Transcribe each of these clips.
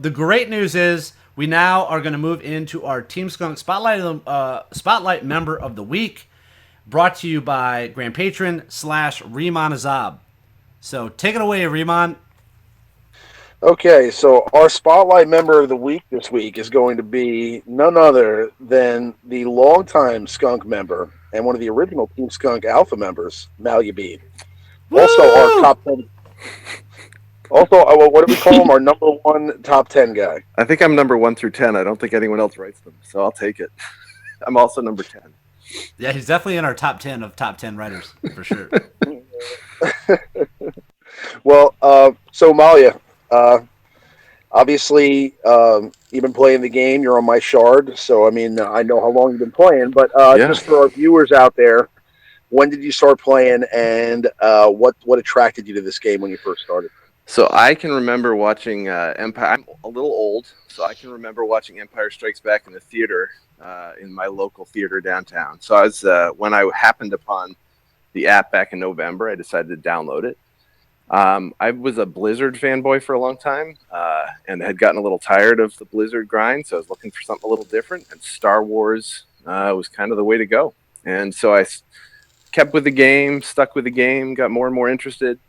the great news is we now are going to move into our Team Skunk Spotlight Member of the Week, brought to you by Grand Patron / Riemann Azab. So take it away, Riemann. Okay, so our spotlight member of the week this week is going to be none other than the longtime skunk member and one of the original Team Skunk Alpha members, MaliaBean. Also, our Woo! top 10. Also, what do we call him? Our number one top 10 guy. I think I'm number 1 through 10. I don't think anyone else writes them, so I'll take it. I'm also number 10. Yeah, he's definitely in our top 10 of top 10 writers, for sure. Well, so Malia, obviously, you've been playing the game. You're on my shard, so I mean, I know how long you've been playing. But Yeah. just for our viewers out there, when did you start playing, and what attracted you to this game when you first started? So I can remember watching Empire. I'm a little old, so I can remember watching Empire Strikes Back in the theater in my local theater downtown. So I was when I happened upon the app back in November, I decided to download it. I was a Blizzard fanboy for a long time and had gotten a little tired of the Blizzard grind, so I was looking for something a little different, and Star Wars was kind of the way to go. And so I kept with the game, stuck with the game, got more and more interested.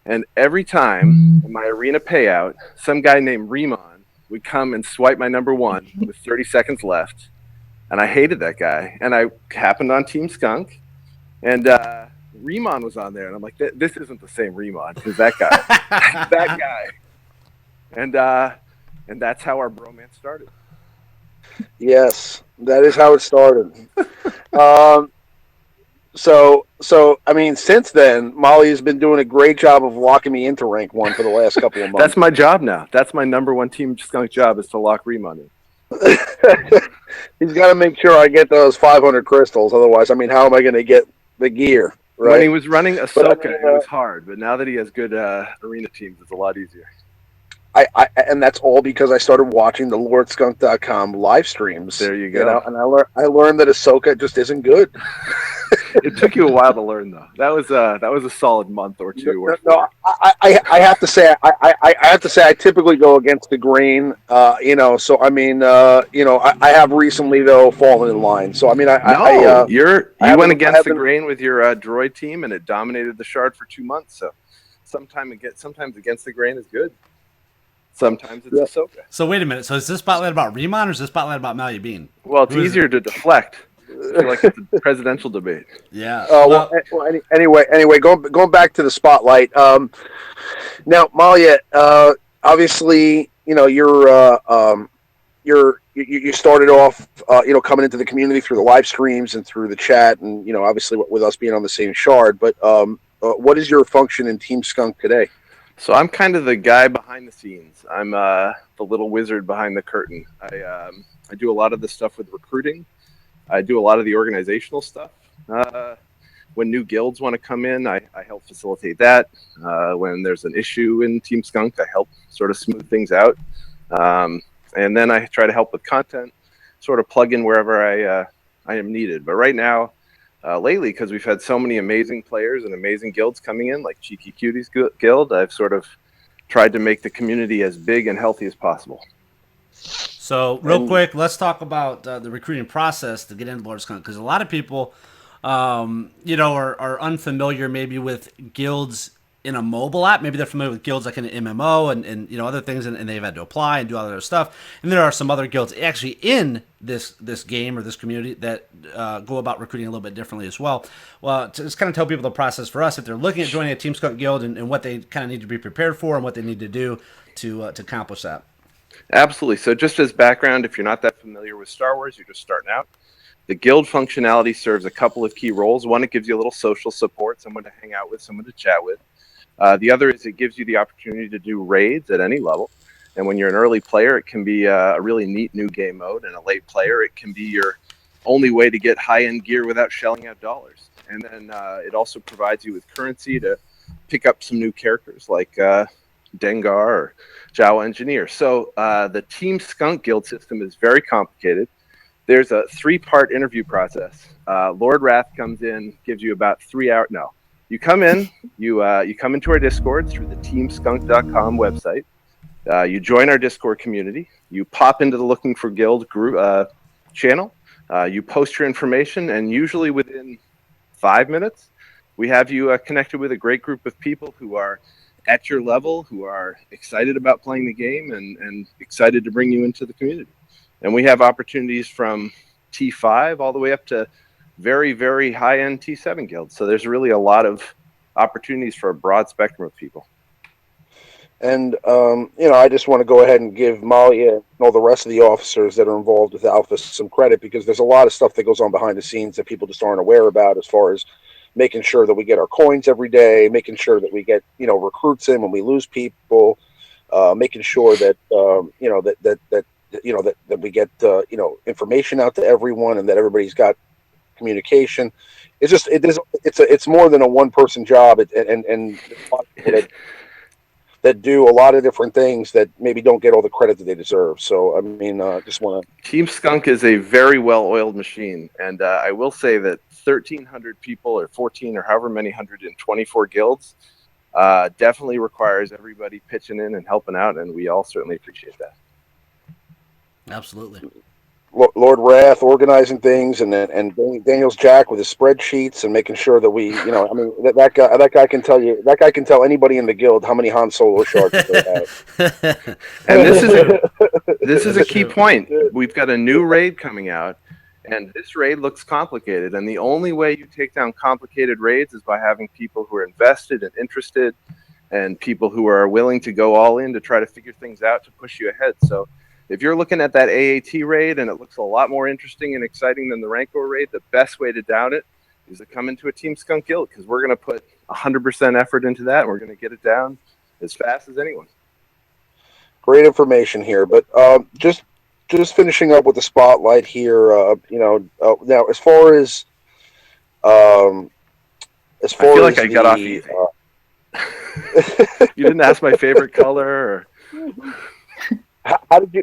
And every time in my arena payout, some guy named Riemann would come and swipe my number 1 with 30 seconds left. And I hated that guy. And I happened on Team Skunk, and Riemann was on there. And I'm like, this isn't the same Riemann, because that guy. That guy. And that's how our bromance started. Yes, that is how it started. So I mean, since then, Molly has been doing a great job of locking me into rank 1 for the last couple of months. That's my job now. That's my number 1 Team Skunk job, is to lock Riemann in. He's got to make sure I get those 500 crystals. Otherwise, I mean, how am I going to get the gear? Right? When he was running Ahsoka, it was hard. But now that he has good arena teams, it's a lot easier. And that's all because I started watching the TeamSkunk.com live streams. There you go. You know, and I learned that Ahsoka just isn't good. It took you a while to learn, though. That was a solid month or two. No, I have to say I typically go against the grain. So I mean, I have recently though fallen in line. So I mean, you went against the grain with your droid team, and it dominated the shard for 2 months. So sometimes against the grain is good. Sometimes it's Ahsoka. So wait a minute. So is this spotlight about Riemann or is this spotlight about MaliaBean? Well, it's easier to deflect. I feel like it's a presidential debate. Yeah. Anyway, going back to the spotlight. Now, Malia, obviously, you started off, coming into the community through the live streams and through the chat, and obviously with us being on the same shard. But what is your function in Team Skunk today? So I'm kind of the guy behind the scenes. I'm the little wizard behind the curtain. I do a lot of the stuff with recruiting. I do a lot of the organizational stuff. When new guilds want to come in, I help facilitate that. When there's an issue in Team Skunk, I help sort of smooth things out. And then I try to help with content, sort of plug in wherever I am needed. But right now, lately, because we've had so many amazing players and amazing guilds coming in, like Cheeky Cuties Guild, I've sort of tried to make the community as big and healthy as possible. So real quick, let's talk about the recruiting process to get into Lord Skunk, because a lot of people, are unfamiliar maybe with guilds in a mobile app. Maybe they're familiar with guilds like in an MMO and other things, and they've had to apply and do all that other stuff. And there are some other guilds actually in this game or this community that go about recruiting a little bit differently as well. Well, to just kind of tell people the process for us if they're looking at joining a Team Skunk guild and what they kind of need to be prepared for and what they need to do to accomplish that. Absolutely. So just as background, if you're not that familiar with Star Wars, you're just starting out. The guild functionality serves a couple of key roles. One, it gives you a little social support, someone to hang out with, someone to chat with. The other is it gives you the opportunity to do raids at any level. And when you're an early player, it can be a really neat new game mode. And a late player, it can be your only way to get high-end gear without shelling out dollars. And then it also provides you with currency to pick up some new characters like Dengar or Jawa Engineer. So the Team Skunk guild system is very complicated. There's a 3-part interview process. Lord Wrath comes in, gives you about 3 hours. No, you come in, you come into our Discord through the TeamSkunk.com website. You join our Discord community. You pop into the Looking for Guild group channel. You post your information, and usually within 5 minutes, we have you connected with a great group of people who are at your level, who are excited about playing the game and excited to bring you into the community. And we have opportunities from T5 all the way up to very, very high-end T7 guilds. So there's really a lot of opportunities for a broad spectrum of people. And, I just want to go ahead and give Malia and all the rest of the officers that are involved with Alpha some credit, because there's a lot of stuff that goes on behind the scenes that people just aren't aware about, as far as making sure that we get our coins every day, making sure that we get, recruits in when we lose people, making sure that, that we get, information out to everyone, and that everybody's got communication. It's more than a one-person job, and that do a lot of different things that maybe don't get all the credit that they deserve. So, I mean, just want to... Team Skunk is a very well-oiled machine, and I will say that 1,300 people, or 14, or however many 124 guilds, definitely requires everybody pitching in and helping out, and we all certainly appreciate that. Absolutely. Lord Wrath organizing things, and Daniel's Jack with his spreadsheets and making sure that we, that guy can tell you, that guy can tell anybody in the guild how many Han Solo shards they have. And this is a key point. We've got a new raid coming out, and this raid looks complicated. And the only way you take down complicated raids is by having people who are invested and interested, and people who are willing to go all in to try to figure things out to push you ahead. So if you're looking at that AAT raid and it looks a lot more interesting and exciting than the Rancor raid, the best way to down it is to come into a Team Skunk guild, because we're going to put 100% effort into that, and we're going to get it down as fast as anyone. Great information here, but just finishing up with the spotlight here. Now as far as I feel like I got off easy. You didn't ask my favorite color. Or... How did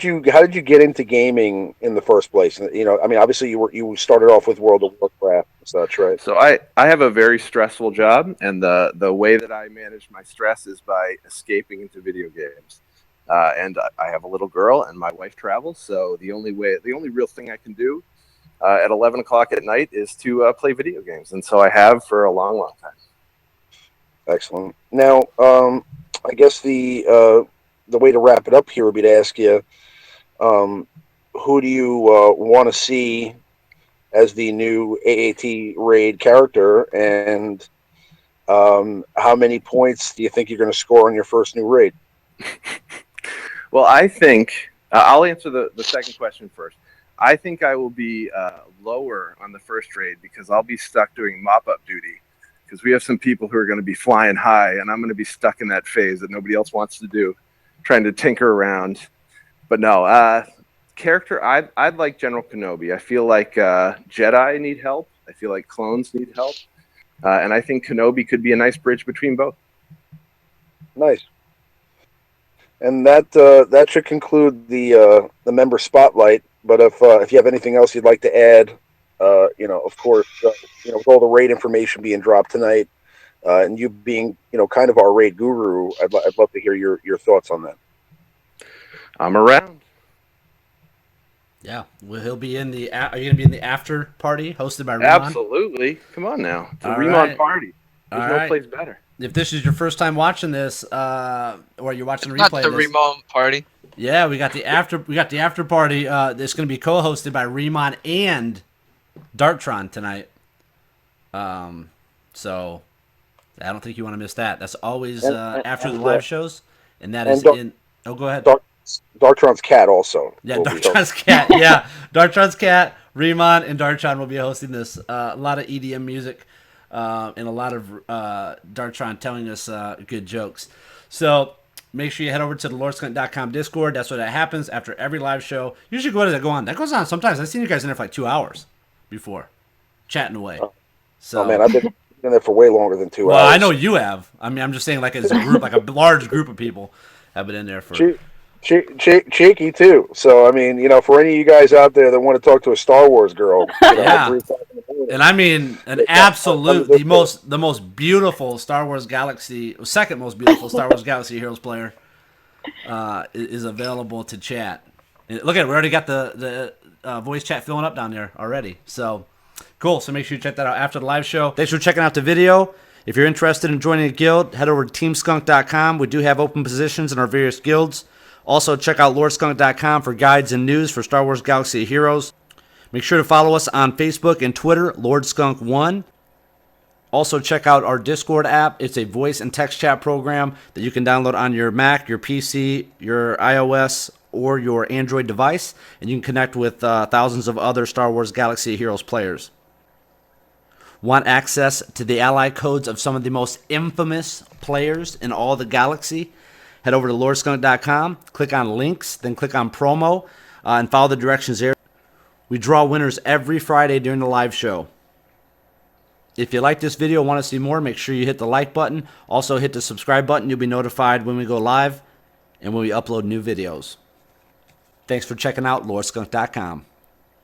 you get into gaming in the first place? Obviously you started off with World of Warcraft and such, right? So I have a very stressful job, and the way that I manage my stress is by escaping into video games. And I have a little girl, and my wife travels, so the only real thing I can do at 11 o'clock at night is to play video games, and so I have for a long, long time. Excellent. Now, I guess the way to wrap it up here would be to ask you, who do you want to see as the new AAT raid character, and how many points do you think you're going to score on your first new raid? Well, I think I'll answer the second question first. I think I will be lower on the first raid, because I'll be stuck doing mop-up duty, because we have some people who are going to be flying high, and I'm going to be stuck in that phase that nobody else wants to do, trying to tinker around. But no, character, I'd like General Kenobi. I feel like Jedi need help. I feel like clones need help. And I think Kenobi could be a nice bridge between both. Nice. And that should conclude the member spotlight. But if you have anything else you'd like to add, of course, with all the raid information being dropped tonight, and you being, kind of our raid guru, I'd love to hear your thoughts on that. I'm around. Yeah, well, he'll be in the. Are you going to be in the after party hosted by Remon? Absolutely. Come on now, it's a Remon party. There's no place better. If this is your first time watching this, or you're watching the replay, not the Remon party. Yeah, we got the after party. It's going to be co-hosted by Remon and Darktron tonight. So I don't think you want to miss that. That's always after the live shows, and that is in. Oh, go ahead. Darktron's cat also. Yeah, Darktron's cat. Yeah, Darktron's cat. Remon and Darktron will be hosting this. A lot of EDM music, and a lot of Darktron telling us good jokes. So make sure you head over to the TeamSkunk.com Discord. That's where that happens after every live show. Usually go on. That goes on sometimes. I've seen you guys in there for like 2 hours before, chatting away. So, man, I've been in there for way longer than 2 hours. Well, I know you have. I mean, I'm just saying, like as a group, like a large group of people have been in there for. Cheeky too. So I mean, for any of you guys out there that want to talk to a Star Wars girl, yeah. And I mean, an absolute the most beautiful Star Wars Galaxy, second most beautiful Star Wars Galaxy Heroes player is available to chat. Look at it, we already got the voice chat filling up down there already. So cool. So make sure you check that out after the live show. Thanks for checking out the video. If you're interested in joining a guild, head over to TeamSkunk.com. We do have open positions in our various guilds. Also, check out LordSkunk.com for guides and news for Star Wars Galaxy of Heroes. Make sure to follow us on Facebook and Twitter, LordSkunk1. Also, check out our Discord app. It's a voice and text chat program that you can download on your Mac, your PC, your iOS, or your Android device. And you can connect with thousands of other Star Wars Galaxy of Heroes players. Want access to the ally codes of some of the most infamous players in all the galaxy? Head over to LordSkunk.com, click on links, then click on promo, and follow the directions there. We draw winners every Friday during the live show. If you like this video and want to see more, make sure you hit the like button. Also hit the subscribe button. You'll be notified when we go live and when we upload new videos. Thanks for checking out LordSkunk.com.